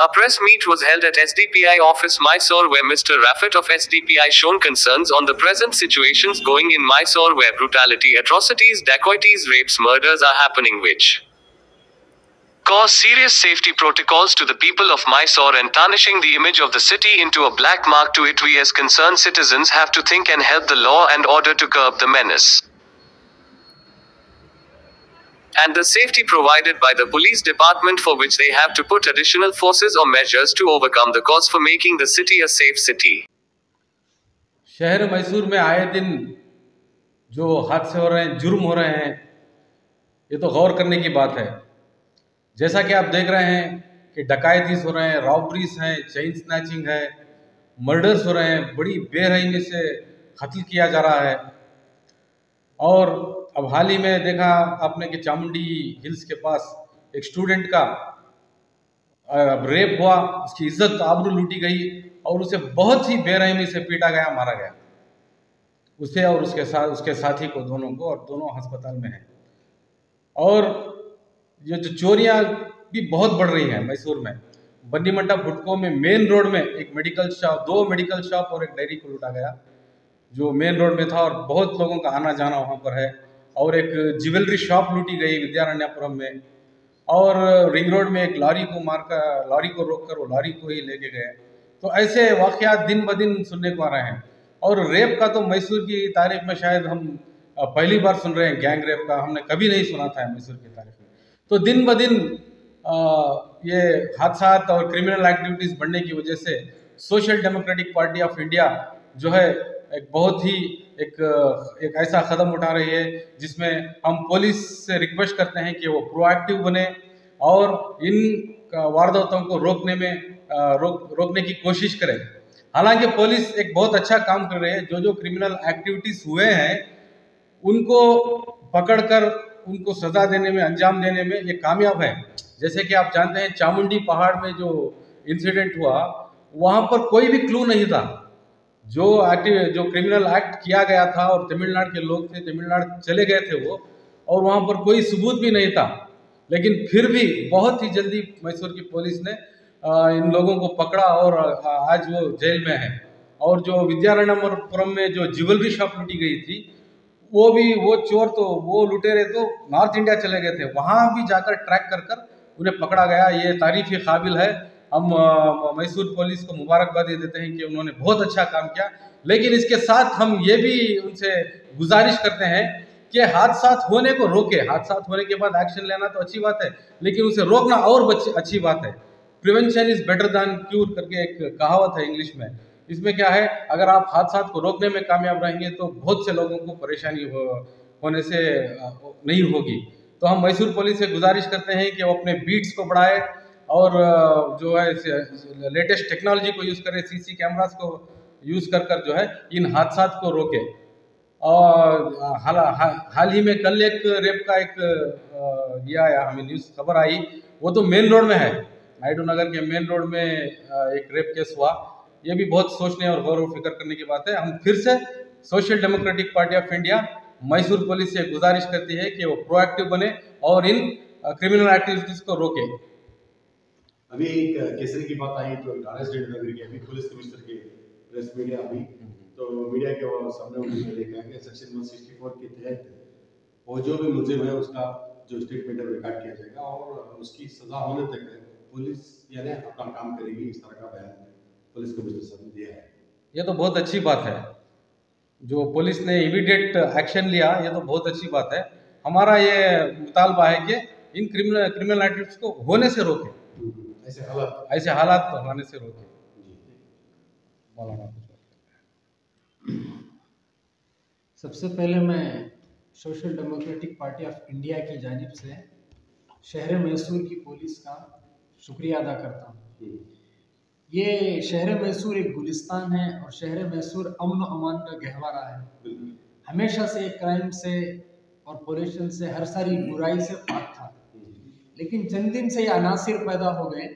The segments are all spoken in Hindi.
A press meet was held at SDPI office Mysore where Mr. Raffet of SDPI shown concerns on the present situations going in Mysore where brutality, atrocities, dacoities, rapes, murders are happening which cause serious safety protocols to the people of Mysore and tarnishing the image of the city into a black mark to it. We as concerned citizens have to think and help the law and order to curb the menace and the safety provided by the police department, for which they have to put additional forces or measures to overcome the cause for making the city a safe city. शहर मैसूर में आए दिन जो हादसे हो रहे हैं, जुर्म हो रहे हैं, ये तो गौर करने की बात है। जैसा कि आप देख रहे हैं कि डकैतीस हो रहे हैं, रॉबरीज हैं, चेन स्नैचिंग है, मर्डर्स हो रहे हैं, बड़ी बेरहमी से कत्ल किया जा रहा है। और अब हाल ही में देखा आपने कि चामुंडी हिल्स के पास एक स्टूडेंट का रेप हुआ, उसकी इज्जत आबरू लूटी गई और उसे बहुत ही बेरहमी से पीटा गया, मारा गया, उसे और उसके साथी को, दोनों को, और दोनों अस्पताल में हैं। और ये जो चोरियां भी बहुत बढ़ रही हैं मैसूर में। बन्नीमंडा भुटको में मेन रोड में एक मेडिकल शॉप, 2 मेडिकल शॉप और एक डेयरी को लूटा गया, जो मेन रोड में था और बहुत लोगों का आना जाना वहाँ पर है। और एक ज्वेलरी शॉप लूटी गई विद्यारण्यपुरम में। और रिंग रोड में एक लॉरी को रोककर वो लॉरी को ही लेके गए। तो ऐसे वाक़यात दिन ब दिन सुनने को आ रहे हैं। और रेप का तो मैसूर की तारीख में शायद हम पहली बार सुन रहे हैं। गैंग रेप का हमने कभी नहीं सुना था मैसूर की तारीख में। तो दिन ब दिन ये हादसा और क्रिमिनल एक्टिविटीज़ बढ़ने की वजह से social democratic party of India जो है एक बहुत ही एक ऐसा कदम उठा रही है जिसमें हम पुलिस से रिक्वेस्ट करते हैं कि वो प्रोएक्टिव बने और इन वारदातों को रोकने की कोशिश करें। हालांकि पुलिस एक बहुत अच्छा काम कर रही है। जो क्रिमिनल एक्टिविटीज हुए हैं उनको पकड़कर उनको सजा देने में, अंजाम देने में ये कामयाब है। जैसे कि आप जानते हैं चामुंडी पहाड़ में जो इंसिडेंट हुआ वहाँ पर कोई भी क्लू नहीं था। जो क्रिमिनल एक्ट किया गया था और तमिलनाडु के लोग थे, तमिलनाडु चले गए थे वो, और वहाँ पर कोई सबूत भी नहीं था। लेकिन फिर भी बहुत ही जल्दी मैसूर की पुलिस ने इन लोगों को पकड़ा और आज वो जेल में है। और जो विद्यारण्यपुरम में जो ज्वेलरी शॉप लूटी गई थी वो चोर तो वो लुटेरे तो नॉर्थ इंडिया चले गए थे, वहाँ भी जाकर ट्रैक कर उन्हें पकड़ा गया। ये तारीफ के काबिल है। हम मैसूर पुलिस को मुबारकबाद देते हैं कि उन्होंने बहुत अच्छा काम किया। लेकिन इसके साथ हम ये भी उनसे गुजारिश करते हैं कि हादसा होने को रोके। हादसा होने के बाद एक्शन लेना तो अच्छी बात है, लेकिन उसे रोकना और अच्छी बात है। Prevention is better than cure करके एक कहावत है इंग्लिश में। इसमें क्या है, अगर आप हादसा को रोकने में कामयाब रहेंगे तो बहुत से लोगों को परेशानी होने से नहीं होगी। तो हम मैसूर पुलिस से गुजारिश करते हैं कि वो अपने बीट्स को बढ़ाए और जो है लेटेस्ट टेक्नोलॉजी को यूज़ करें, सीसी कैमरास को यूज़ कर जो है इन हादसा को रोके। और हाल ही में कल एक रेप का ये आया, हमें न्यूज़ खबर आई, वो तो मेन रोड में है। नायडू नगर के मेन रोड में एक रेप केस हुआ। ये भी बहुत सोचने और गौर फिक्र करने की बात है। हम फिर से social democratic party of India Mysore police से गुजारिश करती है कि वो प्रोएक्टिव बने और इन क्रिमिनल एक्टिविटीज को रोके। अभी केसरी की बात आई तो अरेस्ट नगर की अभी पुलिस कमिश्नर की प्रेस मीडिया अभी तो मीडिया के सामने उन्होंने देखा कि सेक्शन 164 के तहत वो जो भी मुलजिम है उसका जो स्टेटमेंट है रिकॉर्ड किया जाएगा और उसकी सजा होने तक पुलिस यानी अपना काम करेगी। इस तरह का बयान पुलिस कमिश्नर साहब ने दिया है। ये तो बहुत अच्छी बात है जो पुलिस ने इमीडिएट एक्शन लिया, ये तो बहुत अच्छी बात है। हमारा ये मुतालबा है कि इन क्रिमिनल एक्टिविटीज को होने से रोके, ऐसे हालात होने से रोके। सबसे पहले मैं social democratic party of India की जानिब से शहर मैसूर की पुलिस का शुक्रिया अदा करता हूँ। ये शहर मैसूर एक गुलिस्तान है और शहर मैसूर अमन व अमान का गहवारा है। हमेशा से क्राइम से और पोल्यूशन से, हर सारी बुराई से पाक था। लेकिन चंद दिन से ये अनासिर पैदा हो गए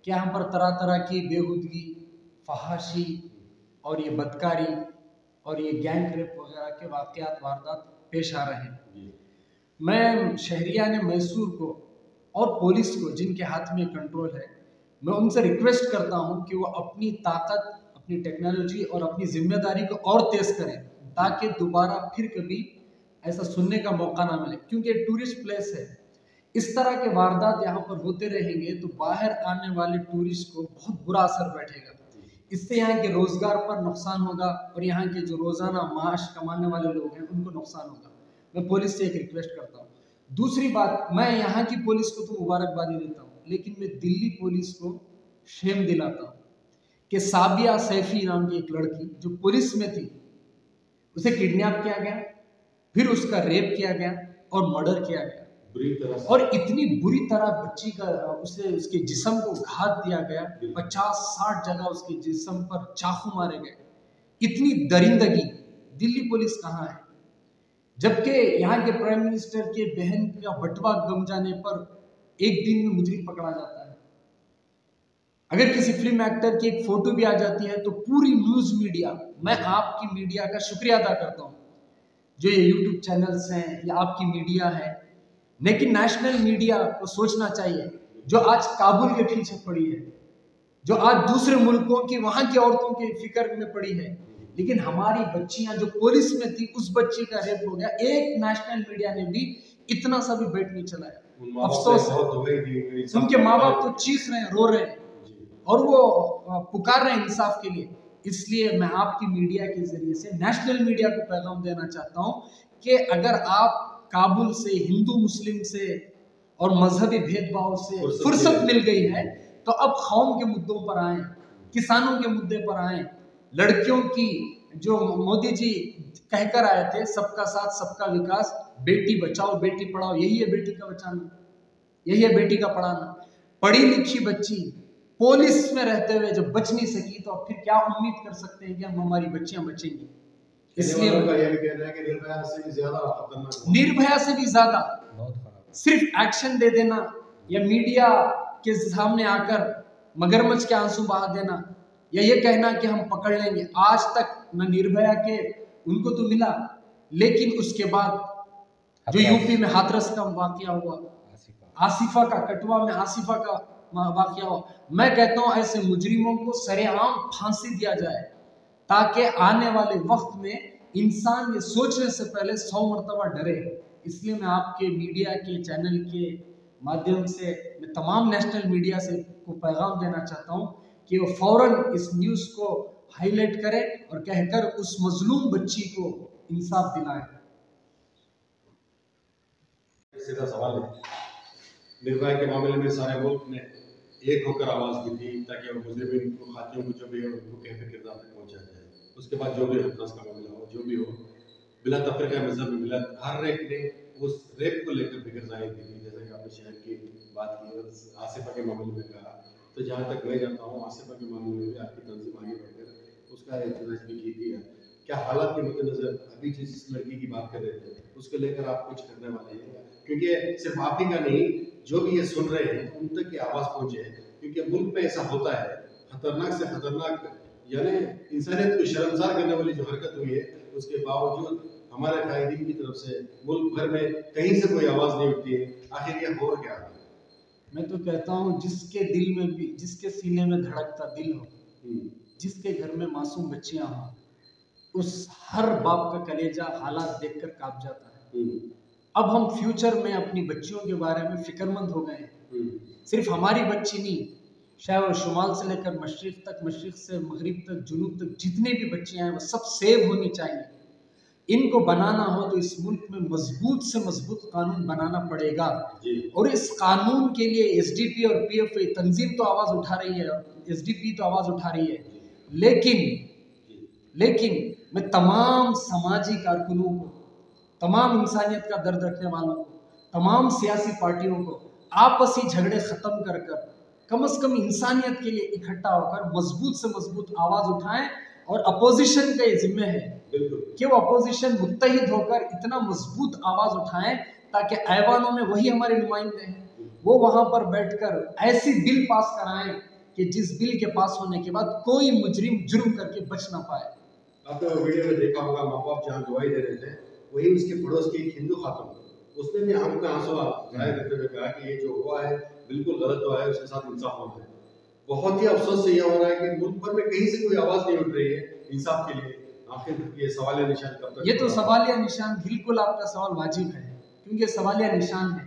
कि यहाँ पर तरह तरह की बेहूदगी, फहाशी और ये बदकारी और ये गैंग रेप वगैरह के वारदात पेश आ रहे हैं। मैं शहरिया ने मैसूर को और पुलिस को, जिनके हाथ में कंट्रोल है, मैं उनसे रिक्वेस्ट करता हूं कि वो अपनी ताकत, अपनी टेक्नोलॉजी और अपनी जिम्मेदारी को और तेज करें, ताकि दोबारा फिर कभी ऐसा सुनने का मौका ना मिले, क्योंकि टूरिस्ट प्लेस है। इस तरह के वारदात यहाँ पर होते रहेंगे तो बाहर आने वाले टूरिस्ट को बहुत बुरा असर बैठेगा। इससे यहाँ के रोजगार पर नुकसान होगा और यहाँ के जो रोजाना माश कमाने वाले लोग हैं उनको नुकसान होगा। मैं पुलिस से एक रिक्वेस्ट करता हूँ। दूसरी बात, मैं यहाँ की पुलिस को तो मुबारकबादी देता हूँ, लेकिन मैं दिल्ली पुलिस को शेम दिलाता हूँ कि साबिया सैफी नाम की एक लड़की जो पुलिस में थी, उसे किडनैप किया गया, फिर उसका रेप किया गया और मर्डर किया गया, बुरी तरह से। और इतनी बुरी तरह बच्ची का उसके जिस्म को घात दिया गया, 50-60 जगह उसके जिस्म पर चाकू मारे गए। इतनी दरिंदगी दिल्ली पुलिस कहाँ है? जबकि यहाँ के प्राइम मिनिस्टर के बहन का बटवा गम जाने पर एक दिन में मुजरिम पकड़ा जाता है। अगर किसी फिल्म एक्टर की एक फोटो भी आ जाती है तो पूरी न्यूज मीडिया, मैं आपकी मीडिया का शुक्रिया अदा करता हूँ, जो ये यूट्यूब चैनल्स हैं या आपकी मीडिया है, लेकिन नेशनल मीडिया को सोचना चाहिए, जो आज काबुल के पीछे पड़ी है, जो आज दूसरे मुल्कों की वहां की औरतों की फिक्र में पड़ी है, लेकिन हमारी बच्चियां जो पुलिस में थी, उस बच्ची का रेप हो गया, एक नेशनल मीडिया ने भी इतना सा भी बैठ नहीं चलाया। अफसोस है, उनके माँ बाप तो चीख रहे हैं, रो रहे हैं और वो पुकार रहे हैं इंसाफ के लिए। इसलिए मैं आपकी मीडिया के जरिए से नेशनल मीडिया को पैगाम देना चाहता हूं कि अगर आप काबुल से, हिंदू मुस्लिम से और मजहबी भेदभाव से फुर्सत मिल गई है तो अब कौम के मुद्दों पर आए, किसानों के मुद्दे पर आए, लड़कियों की जो मोदी जी कहकर आए थे, सबका साथ सबका विकास, बेटी बचाओ बेटी पढ़ाओ, यही है बेटी का बचाना, यही है बेटी का पढ़ाना। पढ़ी लिखी बच्ची पुलिस में रहते हुए जब बच नहीं सकी तो अब फिर क्या उम्मीद कर सकते हैं कि हम हमारी बच्चियां बचेंगी? इसलिए निर्भया से भी ज्यादा सिर्फ एक्शन दे देना या मीडिया के सामने आकर मगरमच्छ के आंसू बहा देना या ये कहना कि हम पकड़ लेंगे, आज तक न निर्भया के उनको तो मिला, लेकिन उसके बाद जो यूपी में हाथरस का वाकया हुआ, आसिफा का, कटवा में आसिफा का वाकया हुआ, मैं कहता हूं ऐसे मुजरिमों को सरेआम फांसी दिया जाए ताकि आने वाले वक्त में इंसान ये सोचने से पहले 100 मरतबा डरे। इसलिए मैं आपके मीडिया के चैनल के माध्यम से मैं तमाम नेशनल मीडिया से को पैगाम देना चाहता हूं कि वो फौरन इस न्यूज़ को हाईलाइट करें और कहकर उस मजलूम बच्ची को इंसाफ दिलाएं। सीधा सवाल है, निर्भया के मामले में सारे मुल्क ने एक होकर आवाज दी थी ताकि वो मुजरिम को, खातियों को जो भी है उनको कहते किरदार तक पहुंचाया जाए। उसके बाद जो भी हथरस का मामला हो, जो भी हो, बिला तफरीका मजहब में मिला, हर एक ने उस रेप को लेकर फिक्र जाहिर की थी। जैसे कि आपने शहर की बात की और आसिफा के मामले में कहा, तो जहाँ तक मैं जानता हूँ आसिफा के मामले में भी आपकी तंजीम आगे बढ़कर उसका एहतजाज भी की थी। क्या हालात के मद्देनजर अभी जिस लड़की की बात कर रहे थे उसको लेकर आप कुछ करने वाले हैं? क्योंकि सिर्फ आप ही का नहीं, जो भी ये सुन रहे हैं उन तक की आवाज़ पहुँचे, क्योंकि मुल्क में ऐसा होता है, खतरनाक से खतरनाक, यानी इंसानियत को शर्मसार करने वाली जो हरकत हुई है, उसके बावजूद हमारे कायदीन की तरफ से मुल्क भर में कहीं से कोई आवाज़ नहीं उठती है। आखिर ये हो क्या? मैं तो कहता हूँ जिसके दिल में भी, जिसके सीने में धड़कता दिल हो, जिसके घर में मासूम बच्चियां हों, उस हर बाप का कलेजा हालात देखकर कांप जाता है। अब हम फ्यूचर में अपनी बच्चियों के बारे में फिक्रमंद हो गए हैं। सिर्फ हमारी बच्ची नहीं, चाहे वो शुमाल से लेकर मशरिक तक, मशरिक से मगरिब तक, जुनूब तक, जितने भी बच्चियां हैं वो सब सेव होनी चाहिए। इनको बनाना हो तो इस मुल्क में मजबूत से मजबूत कानून बनाना पड़ेगा, और इस कानून के लिए एसडीपी और पीएफआई तंजीम तो आवाज़ उठा रही है, एसडीपी तो आवाज़ उठा रही है, लेकिन मैं तमाम समाजी कारकुनों को, तमाम इंसानियत का दर्द रखने वालों को, तमाम सियासी पार्टियों को आपसी झगड़े ख़त्म कर कर कम से कम इंसानियत के लिए इकट्ठा होकर मजबूत से मजबूत आवाज़ उठाएं। और अपोजिशन का ये जिम्मे है कि वो अपोजिशन मुत्तहिद होकर इतना मजबूत आवाज़ उठाएं ताकि ऐवानों में वही हमारे नुमाइंदे हैं, वो वहाँ पर बैठकर ऐसी बिल पास कराएं कि जिस बिल के पास होने के बाद कोई मुजरिम जुर्म करके बच ना पाए। आपने वीडियो में देखा होगा, माँ बाप जहाँ गवाही दे रहे थे, वही उसके पड़ोस की एक हिंदू खातून, उसने भी आंखों में आंसू जाहिर करते हुए कहा कि ये जो हुआ है बिल्कुल गलत हुआ है, उसके साथ इंसाफ होना है। बहुत ही अफसोस से यह हो रहा है कि मुल्क भर में कहीं से कोई आवाज नहीं उठ रही है इंसाफ के लिए। आखिर ये सवालिया निशान कब तक? ये तो सवालिया निशान, बिल्कुल आपका सवाल वाजिब है, क्योंकि सवालिया निशान है।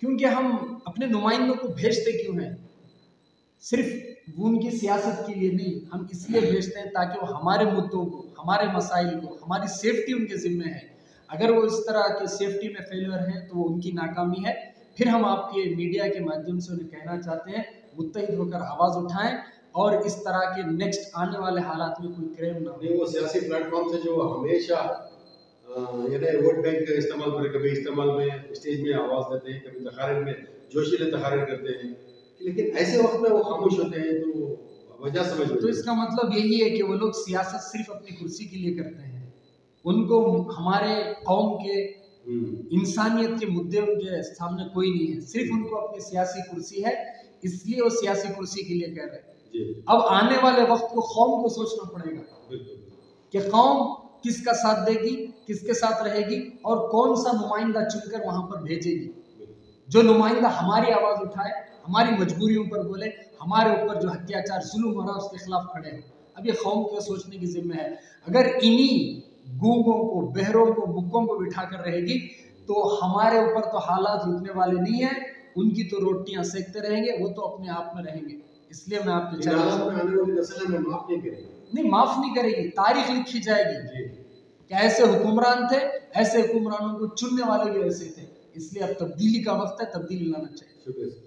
क्योंकि हम अपने नुमाइंदों को भेजते क्यों हैं? सिर्फ उनकी सियासत के लिए नहीं, हम इसलिए भेजते हैं ताकि वो हमारे मुद्दों को, हमारे मसाइल को, हमारी सेफ्टी उनके जिम्मे है। अगर वो इस तरह के सेफ्टी में फेलियर हैं तो वो उनकी नाकामी है। फिर हम आपके मीडिया के माध्यम से उन्हें कहना चाहते हैं, मुत्तहिद होकर आवाज़ उठाएं और इस तरह के नेक्स्ट आने वाले हालात में कोई क्राइम ना हो। वो सियासी प्लेटफॉर्म से जो हमेशा वोट बैंक का इस्तेमाल पर, कभी इस्तेमाल में स्टेज में आवाज़ देते हैं, कभी तकारीर में जोशीले तकारीर करते हैं, लेकिन ऐसे वक्त में वो खामोश होते हैं, तो वजह समझ में। तो इसका मतलब यही है कि वो लोग सियासत सिर्फ अपनी कुर्सी के लिए करते हैं। उनको हमारे कौम के इंसानियत के मुद्दे उनके सामने कोई नहीं है, सिर्फ उनको अपनी सियासी कुर्सी है, इसलिए वो सियासी कुर्सी के लिए कह रहे हैं। अब आने वाले वक्त को कौम को सोचना पड़ेगा कि कौम किसका साथ देगी, किसके साथ रहेगी और कौन सा नुमाइंदा चुनकर वहां पर भेजेगी, जो नुमाइंदा हमारी आवाज उठाए, हमारी मजबूरियों पर बोले, हमारे ऊपर जो अत्याचार जुल्म हो रहा है उसके खिलाफ खड़े हो। अब ये कौम को सोचने की जिम्मे है। अगर इन्हीं गूंगों को, बहरों को, मुक्कों को बिठा कर रहेगी तो हमारे ऊपर तो हालात रुकने वाले नहीं है, उनकी तो रोटियां सेकते रहेंगे, वो तो अपने आप में रहेंगे। इसलिए मैं आपके नहीं, माफ नहीं करेगी, तारीख लिखी जाएगी कि ऐसे हुक्मरान थे, ऐसे हुक्मरानों को चुनने वाले भी ऐसे थे। इसलिए अब तब्दीली का वक्त है, तब्दीली लाना चाहिए। शुक्रिया।